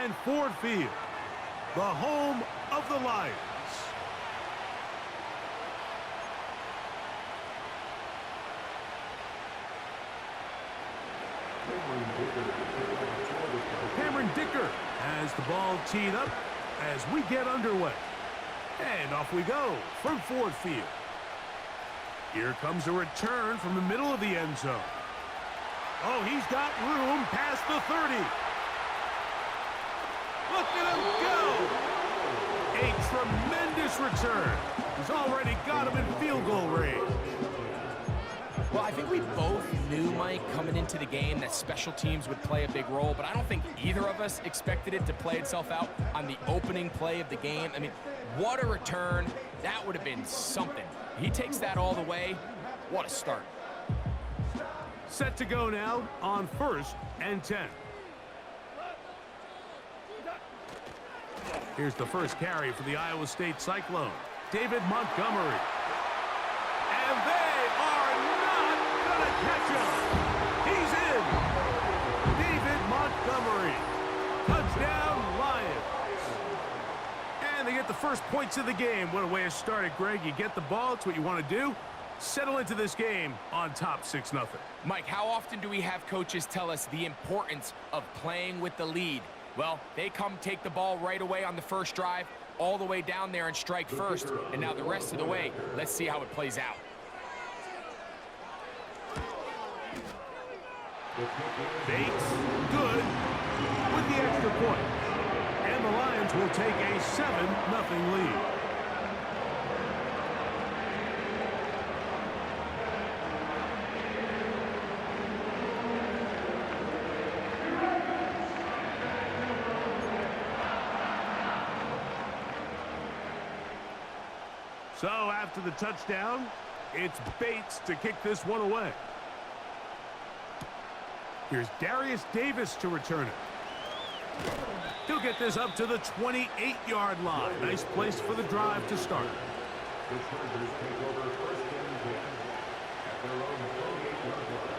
And Ford Field, the home of the Lions. Cameron Dicker has the ball teed up as we get underway. And off we go from Ford Field. Here comes a return from the middle of the end zone. Oh, he's got room past the 30. Look at him go! A tremendous return. He's already got him in field goal range. Well, I think we both knew, Mike, coming into the game that special teams would play a big role, but I don't think either of us expected it to play itself out on the opening play of the game. I mean, what a return. That would have been something. He takes that all the way. What a start. Set to go now on 1st and 10. Here's the first carry for the Iowa State Cyclone, David Montgomery. And they are not going to catch him. He's in. David Montgomery. Touchdown, Lions. And they get the first points of the game. What a way to start it, Greg. You get the ball. It's what you want to do. Settle into this game on top 6-0. Mike, how often do we have coaches tell us the importance of playing with the lead? Well, they come take the ball right away on the first drive, all the way down there and strike first. And now the rest of the way, let's see how it plays out. Bates, good, with the extra point. And the Lions will take a 7-0 lead. So after the touchdown, it's Bates to kick this one away. Here's Darius Davis to return it. He'll get this up to the 28-yard line. Nice place for the drive to start. The Chargers take over 1st and 10 at their own 28-yard line.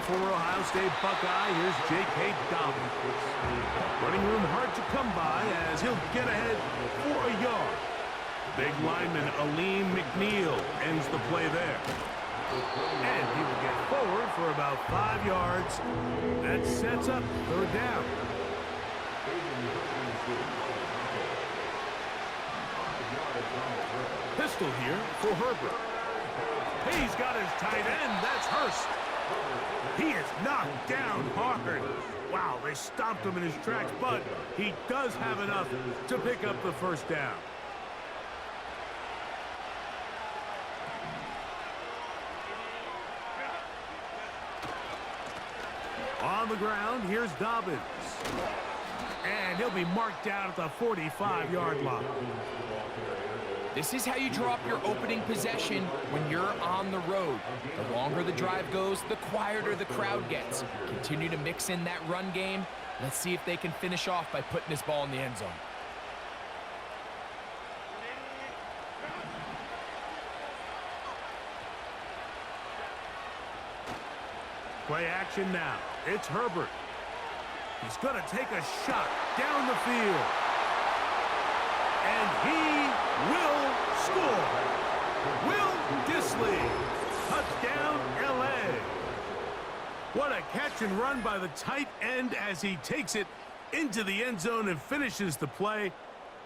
Former Ohio State Buckeye, here's J.K. Dobbins. Running room hard to come by as he'll get ahead for a yard. Big lineman Aleem McNeil ends the play there. And he will get forward for about 5 yards. That sets up 3rd down. Pistol here for Herbert. He's got his tight end. That's Hurst. He is knocked down hard. Wow, they stopped him in his tracks, but he does have enough to pick up the 1st down. On the ground, here's Dobbins. And he'll be marked down at the 45-yard line. This is how you drop your opening possession when you're on the road. The longer the drive goes, the quieter the crowd gets. Continue to mix in that run game. Let's see if they can finish off by putting this ball in the end zone. Play action now. It's Herbert. He's going to take a shot down the field. And he will score. Will Dissly. Touchdown, L.A. What a catch and run by the tight end as he takes it into the end zone and finishes the play.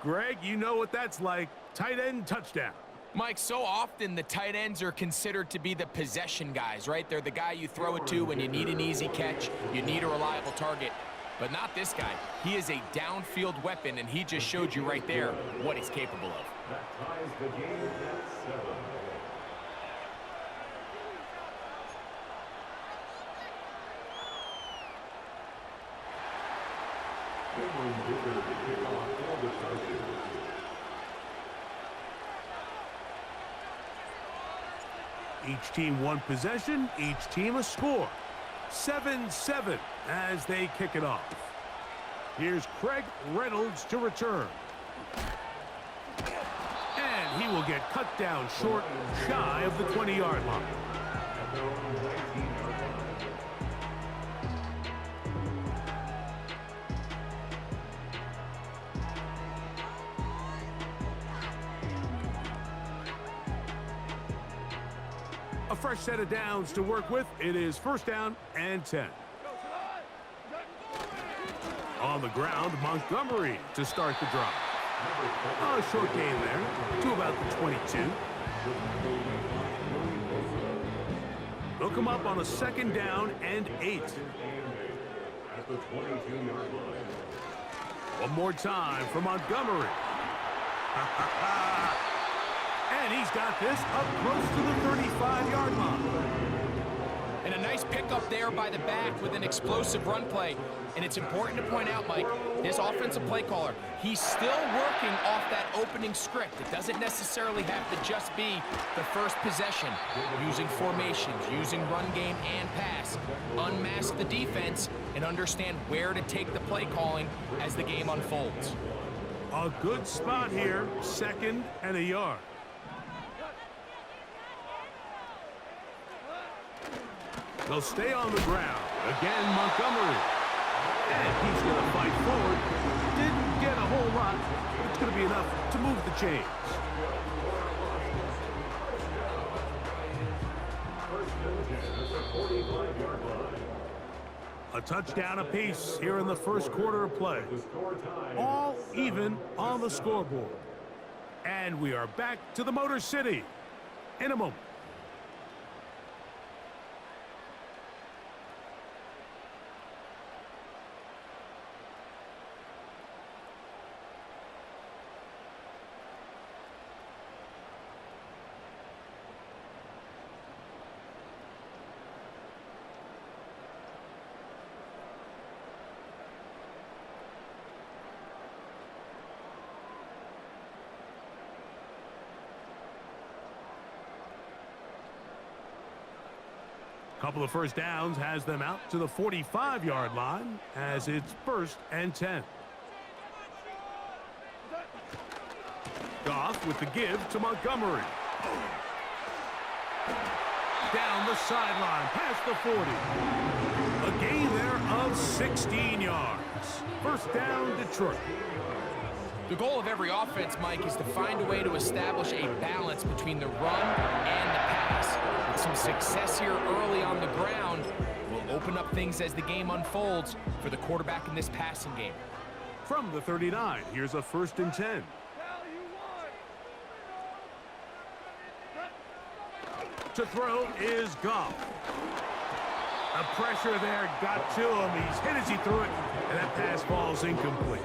Greg, you know what that's like. Tight end touchdown. Mike, so often the tight ends are considered to be the possession guys, right? They're the guy you throw it to when you need an easy catch, you need a reliable target. But not this guy. He is a downfield weapon, and he just showed you right there what he's capable of. That ties the game at 7. Each team one possession, each team a score. 7-7 as they kick it off. Here's Craig Reynolds to return. And he will get cut down short, shy of the 20-yard line. At their own 19-yard line. A fresh set of downs to work with. It is first down and 10. On the ground, Montgomery to start the drive. A short gain there to about the 22. They'll come up on a second down and 8. At the 22-yard line. One more time for Montgomery. And he's got this up close to the 35-yard line. And a nice pickup there by the back with an explosive run play. And it's important to point out, Mike, this offensive play caller, he's still working off that opening script. It doesn't necessarily have to just be the first possession. Using formations, using run game and pass. Unmask the defense and understand where to take the play calling as the game unfolds. A good spot here, second and a yard. They'll stay on the ground. Again, Montgomery. And he's going to fight forward. Didn't get a whole lot, but it's going to be enough to move the chains. A touchdown apiece here in the first quarter of play. All even on the scoreboard. And we are back to the Motor City in a moment. Couple of first downs has them out to the 45-yard line as it's first and 10. Goff with the give to Montgomery. Down the sideline, past the 40. A gain there of 16 yards. First down, Detroit. The goal of every offense, Mike, is to find a way to establish a balance between the run and the pass. With some success here early on the ground will open up things as the game unfolds for the quarterback in this passing game. From the 39, here's a first and 10. To throw is Goff. The pressure there got to him. He's hit as he threw it, and that pass falls incomplete.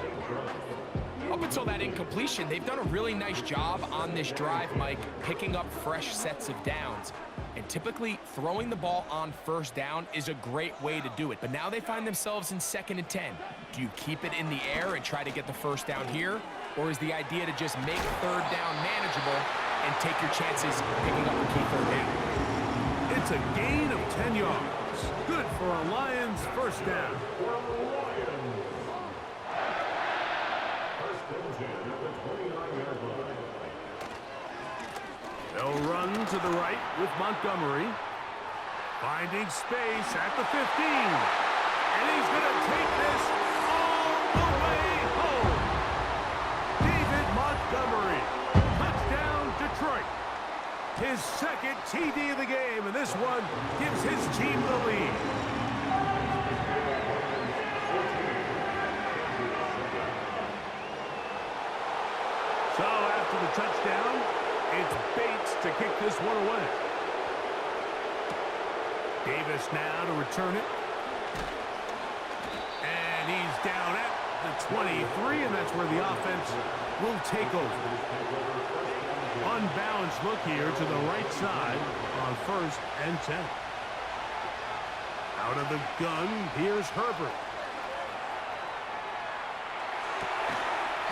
Up until that incompletion, they've done a really nice job on this drive, Mike, picking up fresh sets of downs. And typically, throwing the ball on first down is a great way to do it. But now they find themselves in second and 10. Do you keep it in the air and try to get the first down here? Or is the idea to just make third down manageable and take your chances picking up a key third down? It's a gain of 10 yards. Good for a Lions first down. They'll run to the right with Montgomery. Finding space at the 15. And he's going to take this all the way home. David Montgomery. Touchdown, Detroit. His second TD of the game, and this one gives his team the lead. So after the touchdown, it's Bates to kick this one away. Davis now to return it. And he's down at the 23, and that's where the offense will take over. Unbalanced look here to the right side on first and 10. Out of the gun, here's Herbert.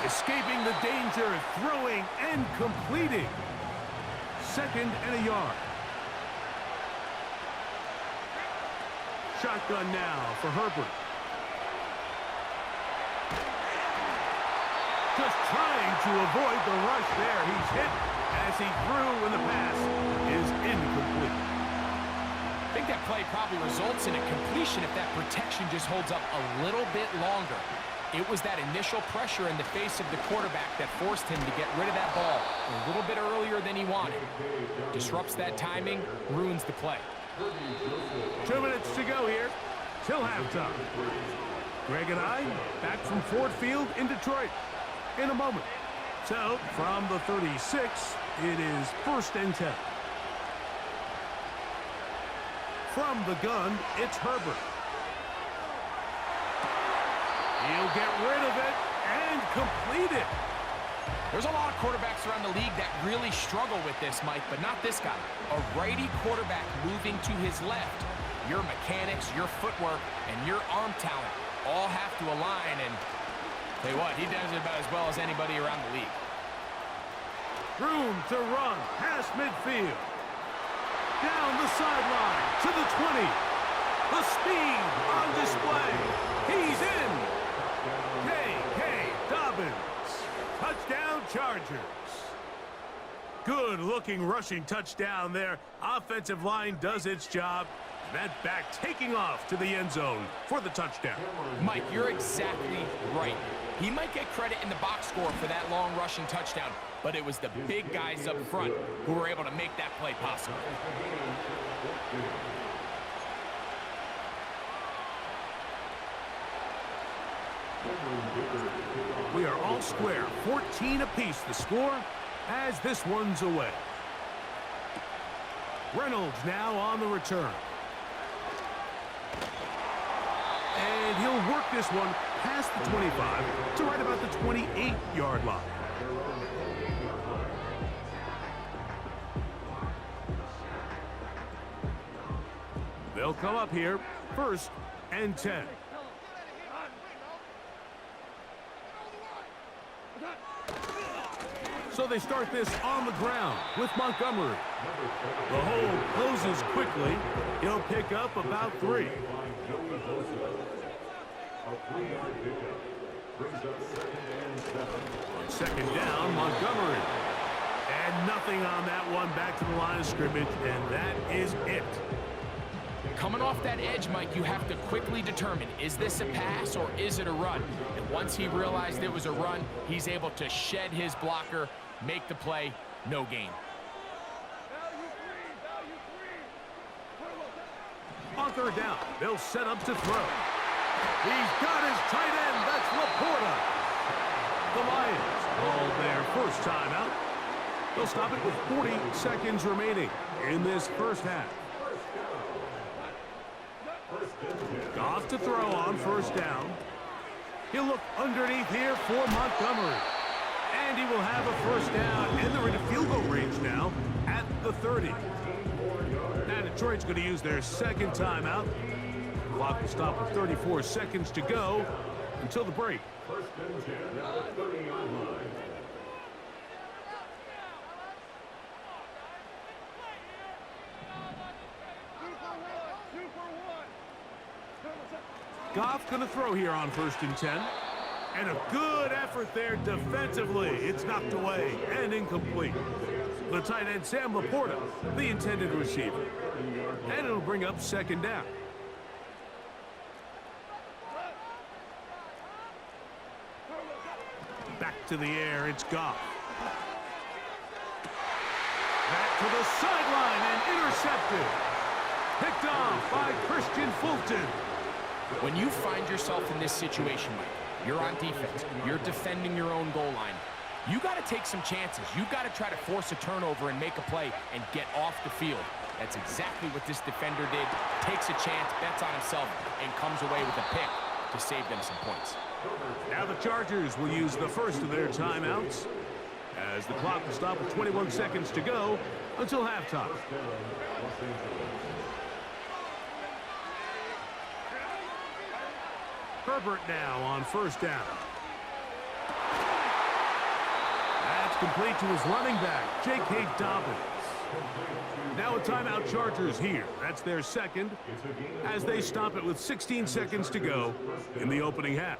Escaping the danger, throwing and completing. Second and a yard. Shotgun now for Herbert. Just trying to avoid the rush there. He's hit as he threw, and the pass is incomplete. I think that play probably results in a completion if that protection just holds up a little bit longer. It was that initial pressure in the face of the quarterback that forced him to get rid of that ball a little bit earlier than he wanted. Disrupts that timing, ruins the play. 2 minutes to go here till halftime. Greg and I back from Ford Field in Detroit in a moment. So from the 36, it is 1st and 10. From the gun, it's Herbert. He'll get rid of it and complete it. There's a lot of quarterbacks around the league that really struggle with this, Mike, but not this guy. A righty quarterback moving to his left. Your mechanics, your footwork, and your arm talent all have to align, and tell you what, he does it about as well as anybody around the league. Room to run past midfield. Down the sideline to the 20. The speed on display. He's in. J.K. Dobbins. Touchdown Chargers. Good-looking rushing touchdown there. Offensive line does its job. That back taking off to the end zone for the touchdown. Mike, you're exactly right. He might get credit in the box score for that long rushing touchdown, but it was the big guys up front who were able to make that play possible. We are all square, 14 apiece the score as this one's away. Reynolds now on the return. And he'll work this one past the 25 to right about the 28-yard line. They'll come up here, 1st and 10. So they start this on the ground with Montgomery. The hold closes quickly. He'll pick up about 3. On 2nd down, Montgomery. And nothing on that one, back to the line of scrimmage, and that is it. Coming off that edge, Mike, you have to quickly determine, is this a pass or is it a run? And once he realized it was a run, he's able to shed his blocker, make the play, no gain. On 3rd down, they'll set up to throw. He's got his tight end. That's Laporta. The Lions call their first timeout. They'll stop it with 40 seconds remaining in this first half. Goff to throw on 1st down. He'll look underneath here for Montgomery. And he will have a 1st down, and they're into field goal range now at the 30. Now Detroit's going to use their 2nd timeout. The clock will stop with 34 seconds to go until the break. Goff going to throw here on 1st and 10. And a good effort there defensively. It's knocked away and incomplete. The tight end, Sam Laporta, the intended receiver. And it'll bring up 2nd down. Back to the air, it's Goff. Back to the sideline and intercepted. Picked off by Christian Fulton. When you find yourself in this situation, Mike, you're on defense, you're defending your own goal line, you got to take some chances. You've got to try to force a turnover and make a play and get off the field. That's exactly what this defender did. Takes a chance, bets on himself, and comes away with a pick to save them some points. Now the Chargers will use the first of their timeouts as the clock will stop with 21 seconds to go until halftime. Herbert now on 1st down. That's complete to his running back, J.K. Dobbins. Now a timeout Chargers here. That's their 2nd as they stop it with 16 seconds to go in the opening half.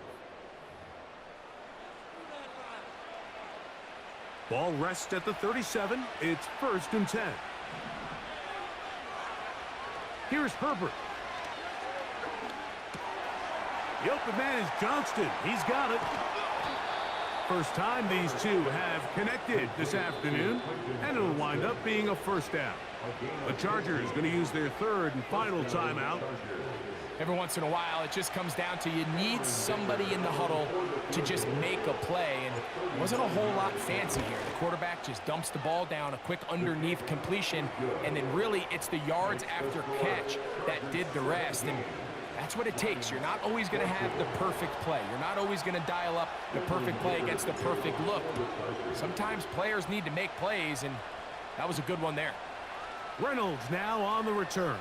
Ball rests at the 37. It's 1st and 10. Here's Herbert. The open man is Johnston. He's got it. First time these two have connected this afternoon, and it'll wind up being a first down. The Chargers going to use their 3rd and final timeout. Every once in a while, it just comes down to you need somebody in the huddle to just make a play, and it wasn't a whole lot fancy here. The quarterback just dumps the ball down, a quick underneath completion, and then really it's the yards after catch that did the rest, and that's what it takes. You're not always going to have the perfect play. You're not always going to dial up the perfect play against the perfect look. Sometimes players need to make plays, and that was a good one there. Reynolds now on the return.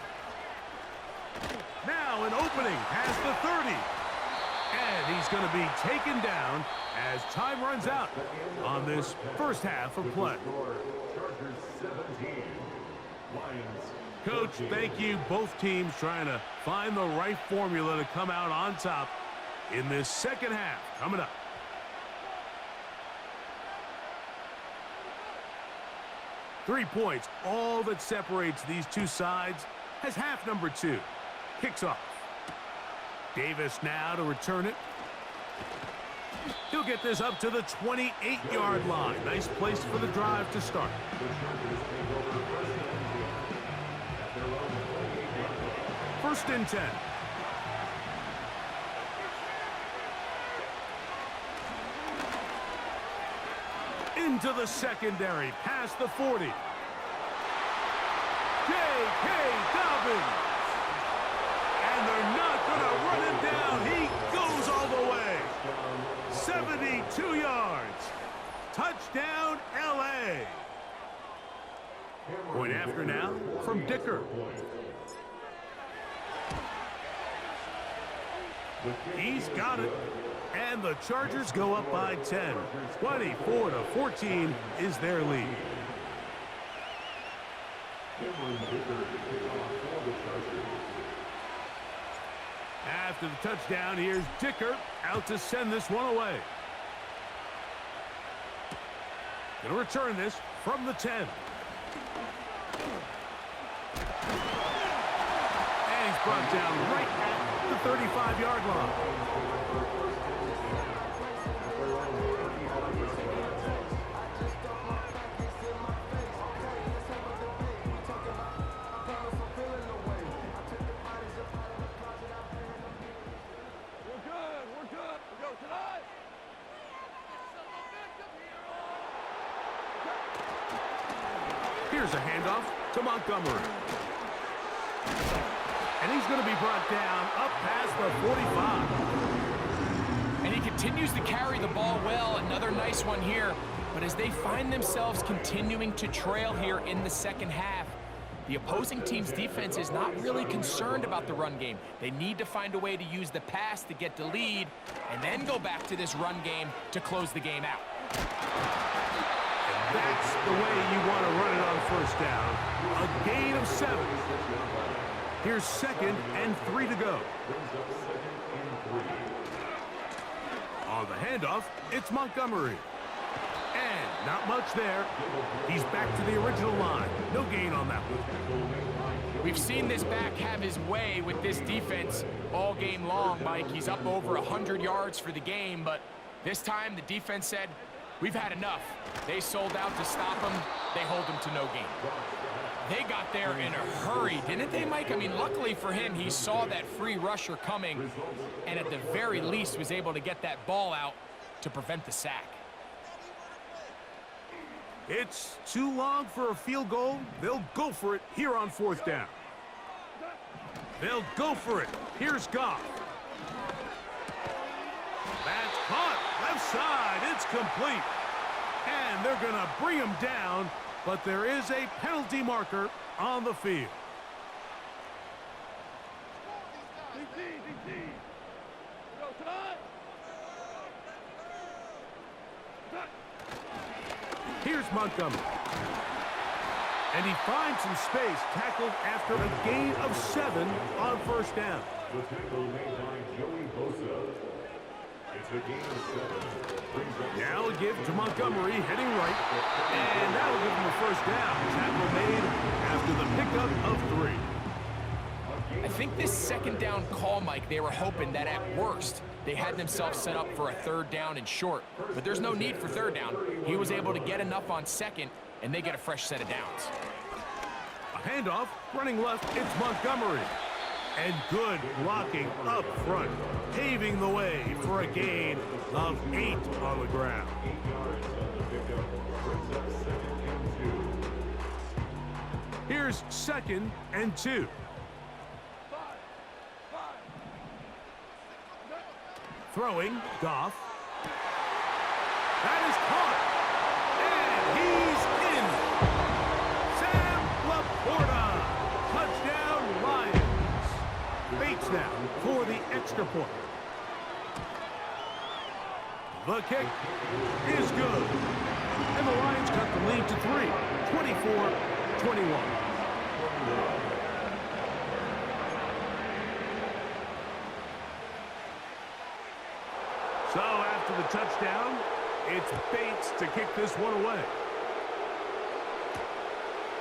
Now an opening past the 30. And he's going to be taken down as time runs out on this first half of play. Coach, thank you. Both teams trying to find the right formula to come out on top in this second half. Coming up. Three points, all that separates these two sides, as half number 2 kicks off. Davis now to return it. He'll get this up to the 28-yard line. Nice place for the drive to start. First and 10. Into the secondary, past the 40. J.K. Dobbins. And they're not going to run him down. He goes all the way. 72 yards. Touchdown, L.A. Point after now from Dicker. He's got it. And the Chargers go up by 10. 24-14 is their lead. After the touchdown, here's Dicker out to send this one away. Going to return this from the 10. And he's brought down right at the 35-yard line. Here's a handoff to Montgomery. And he's going to be brought down up past the 45. And he continues to carry the ball well. Another nice one here. But as they find themselves continuing to trail here in the second half, the opposing team's defense is not really concerned about the run game. They need to find a way to use the pass to get the lead and then go back to this run game to close the game out. That's the way you want to run it on first down. A gain of 7. Here's 2nd and 3 to go. On the handoff, it's Montgomery. And not much there. He's back to the original line. No gain on that one. We've seen this back have his way with this defense all game long, Mike. He's up over 100 yards for the game, but this time the defense said, we've had enough. They sold out to stop him. They hold him to no gain. They got there in a hurry, didn't they, Mike? I mean, luckily for him, he saw that free rusher coming and at the very least was able to get that ball out to prevent the sack. It's too long for a field goal. They'll go for it here on 4th down. They'll go for it. Here's Goff. That's caught. Left side. It's complete. And they're going to bring him down, but there is a penalty marker on the field. Here's Montgomery. And he finds some space, tackled after a gain of 7 on first down. The tackle made by Joey Bosa. It's a gain of 7. Now a give to Montgomery, heading right. And that'll give him a first down. Tackle made after the pickup of 3. I think this second down call, Mike, they were hoping that at worst, they had themselves set up for a 3rd down and short. But there's no need for 3rd down. He was able to get enough on 2nd, and they get a fresh set of downs. A handoff, running left, it's Montgomery. And good blocking up front, paving the way for a gain of 8 on the ground. Here's 2nd and 2. Throwing, Goff. That is caught. And he's in. Sam Laporta. Touchdown, Lions. Bates now for the extra point. The kick is good. And the Lions cut the lead to 3, 24-21. So after the touchdown, it's Bates to kick this one away.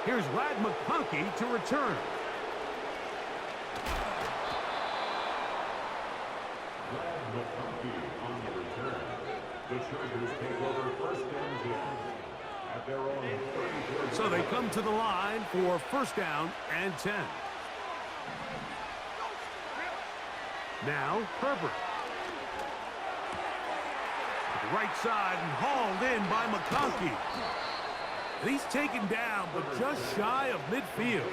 Here's Ladd McConkey to return. Ladd McConkey on the return. The Chargers take over 1st and 10 at their own 34. So they come to the line for 1st down and 10. Now Herbert. Right side and hauled in by McConkey. And he's taken down, but just shy of midfield.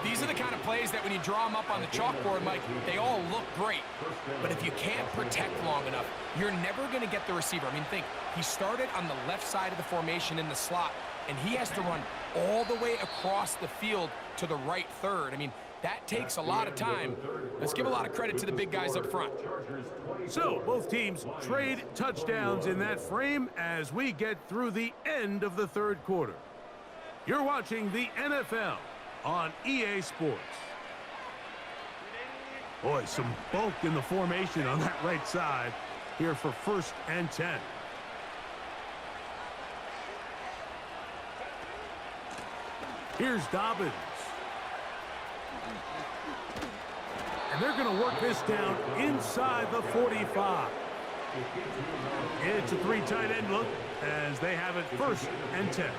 These are the kind of plays that when you draw them up on the chalkboard, Mike, they all look great. But if you can't protect long enough, you're never going to get the receiver. I mean, think, he started on the left side of the formation in the slot, and he has to run all the way across the field to the right third. I mean, that takes a lot of time. Let's give a lot of credit to the big guys up front. So both teams trade touchdowns in that frame as we get through the end of the 3rd quarter. You're watching the NFL on EA Sports. Boy, some bulk in the formation on that right side here for 1st and 10. Here's Dobbins. And they're going to work this down inside the 45. It's a 3 tight end look as they have it 1st and 10.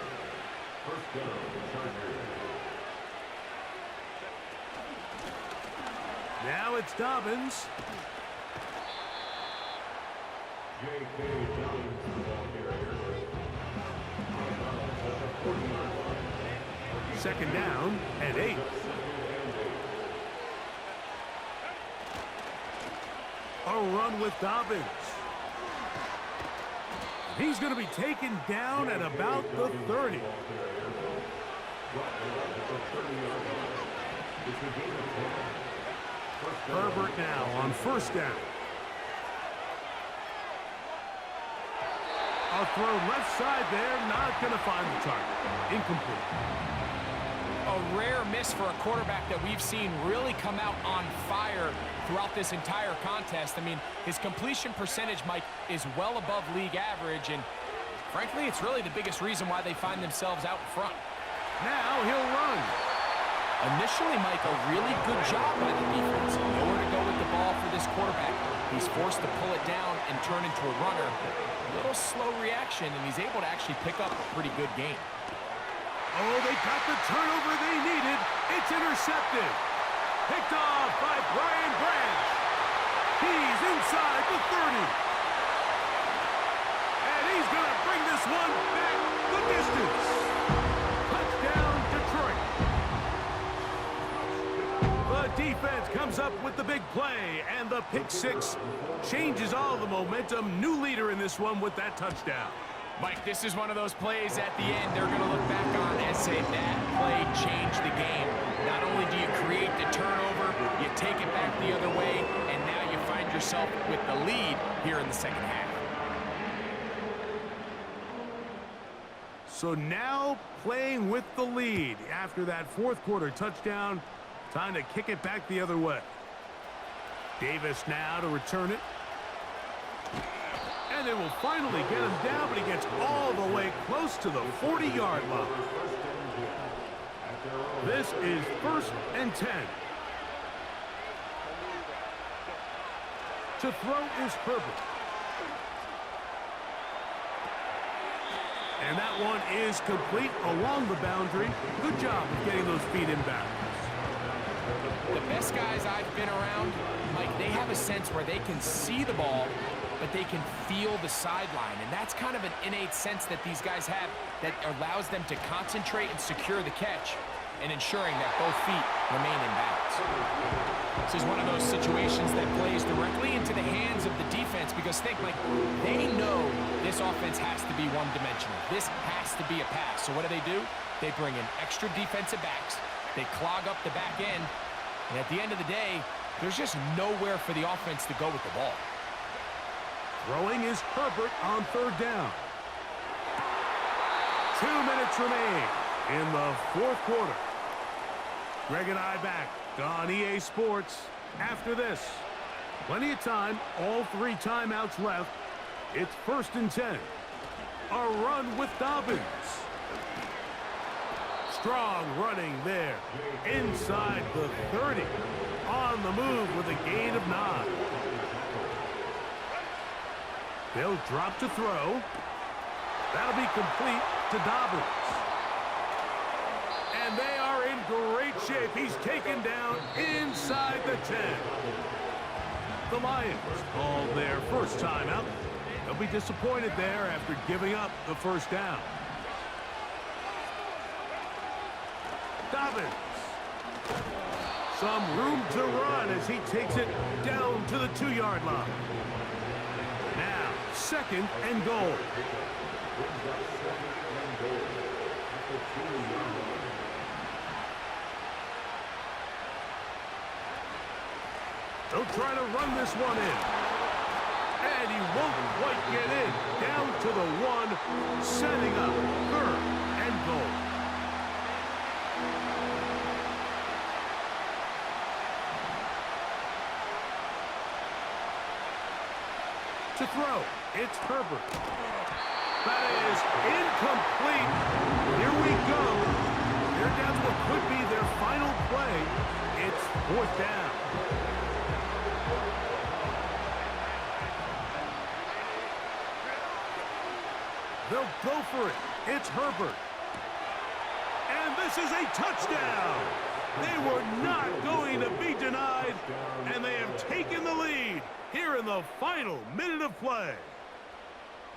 Now it's Dobbins. Second down and 8. A run with Dobbins. He's going to be taken down at about the 30. Herbert now on 1st down. A throw left side there, not going to find the target. Incomplete. A rare miss for a quarterback that we've seen really come out on fire throughout this entire contest. I mean, his completion percentage, Mike, is well above league average, and frankly, it's really the biggest reason why they find themselves out in front. Now he'll run. Initially, Mike, a really good job by the defense. Nowhere to go with the ball for this quarterback. He's forced to pull it down and turn into a runner. A little slow reaction, and he's able to actually pick up a pretty good game. Oh, they got the turnover they needed. It's intercepted. Picked off by Brian Branch. He's inside the 30. And he's going to bring this one back the distance. Touchdown, Detroit. The defense comes up with the big play, and the pick 6 changes all the momentum. New leader in this one with that touchdown. Mike, this is one of those plays at the end they're going to look back on and say that play changed the game. Not only do you create the turnover, you take it back the other way, and now you find yourself with the lead here in the second half. So now playing with the lead after that 4th quarter touchdown, time to kick it back the other way. Davis now to return it. And And they will finally get him down, but he gets all the way close to the 40-yard line. This is 1st and 10. To throw is Herbert. And that one is complete along the boundary. Good job of getting those feet in bounds. The best guys I've been around, Mike, they have a sense where they can see the ball, but they can feel the sideline. And that's kind of an innate sense that these guys have that allows them to concentrate and secure the catch and ensuring that both feet remain in bounds. This is one of those situations that plays directly into the hands of the defense because think, like, they know this offense has to be one-dimensional. This has to be a pass. So what do? They bring in extra defensive backs. They clog up the back end. And at the end of the day, there's just nowhere for the offense to go with the ball. Throwing is Herbert on 3rd down. 2 minutes remain in the 4th quarter. Greg and I back on EA Sports after this. Plenty of time, all 3 timeouts left. It's 1st and 10. A run with Dobbins. Strong running there. Inside the 30. On the move with a gain of 9. They'll drop to throw. That'll be complete to Dobbins. And they are in great shape. He's taken down inside the 10. The Lions call their first timeout. They'll be disappointed there after giving up the 1st down. Dobbins. Some room to run as he takes it down to the 2-yard line. Now, 2nd and goal. They'll try to run this one in. And he won't quite get in. Down to the 1, setting up 3rd and goal. To throw, it's Herbert. That is incomplete. Here we go. They're down to what could be their final play. It's 4th down. They'll go for it. It's Herbert. And this is a touchdown. They were not going to be denied, and they have taken the lead here in the final minute of play.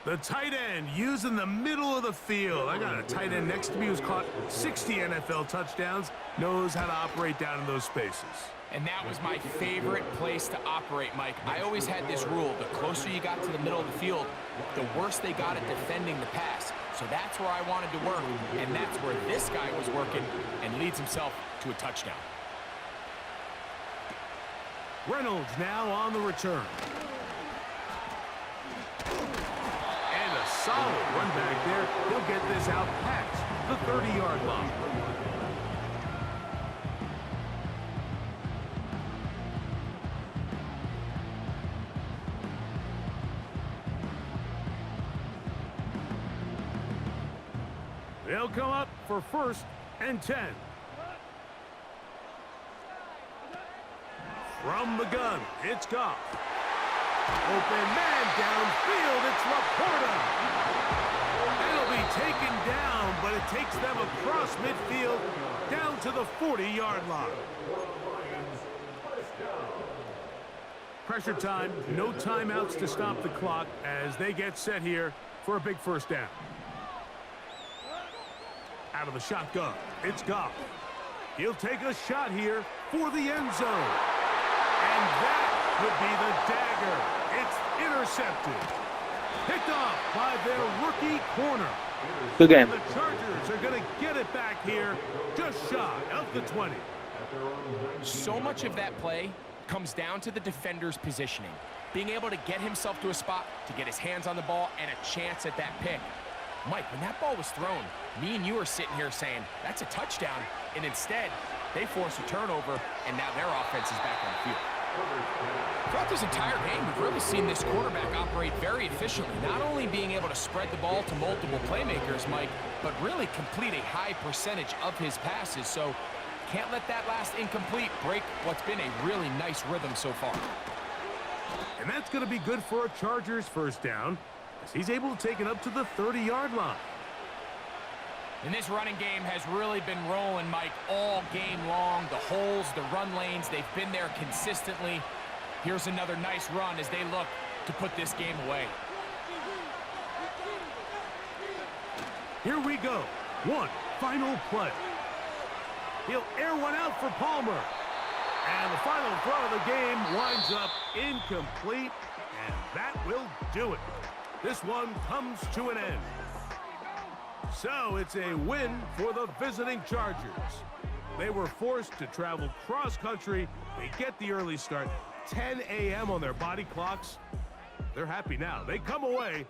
The tight end using the middle of the field. I got a tight end next to me who's caught 60 NFL touchdowns, knows how to operate down in those spaces. And that was my favorite place to operate, Mike. I always had this rule. The closer you got to the middle of the field, the worse they got at defending the pass. So that's where I wanted to work, and that's where this guy was working and leads himself to a touchdown. Reynolds now on the return. And a solid run back there. He'll get this out past the 30-yard line. They'll come up for 1st and 10. From the gun, it's Goff. Open man downfield, it's Laporta. It'll be taken down, but it takes them across midfield down to the 40-yard line. Pressure time, no timeouts to stop the clock as they get set here for a big 1st down. Out of the shotgun, it's Goff. He'll take a shot here for the end zone. And that would be the dagger. It's intercepted. Picked off by their rookie corner. Good game. And the Chargers are going to get it back here just shy of the 20. So much of that play comes down to the defender's positioning. Being able to get himself to a spot, to get his hands on the ball, and a chance at that pick. Mike, when that ball was thrown, me and you are sitting here saying, that's a touchdown. And instead, they force a turnover, and now their offense is back on the field. Throughout this entire game, we've really seen this quarterback operate very efficiently, not only being able to spread the ball to multiple playmakers, Mike, but really complete a high percentage of his passes. So can't let that last incomplete break what's been a really nice rhythm so far. And that's going to be good for a Chargers first down, as he's able to take it up to the 30-yard line. And this running game has really been rolling, Mike, all game long. The holes, the run lanes, they've been there consistently. Here's another nice run as they look to put this game away. Here we go. One final play. He'll air one out for Palmer. And the final throw of the game winds up incomplete, and that will do it. This one comes to an end. So it's a win for the visiting Chargers. They were forced to travel cross-country. They get the early start, 10 a.m. on their body clocks. They're happy now. They come away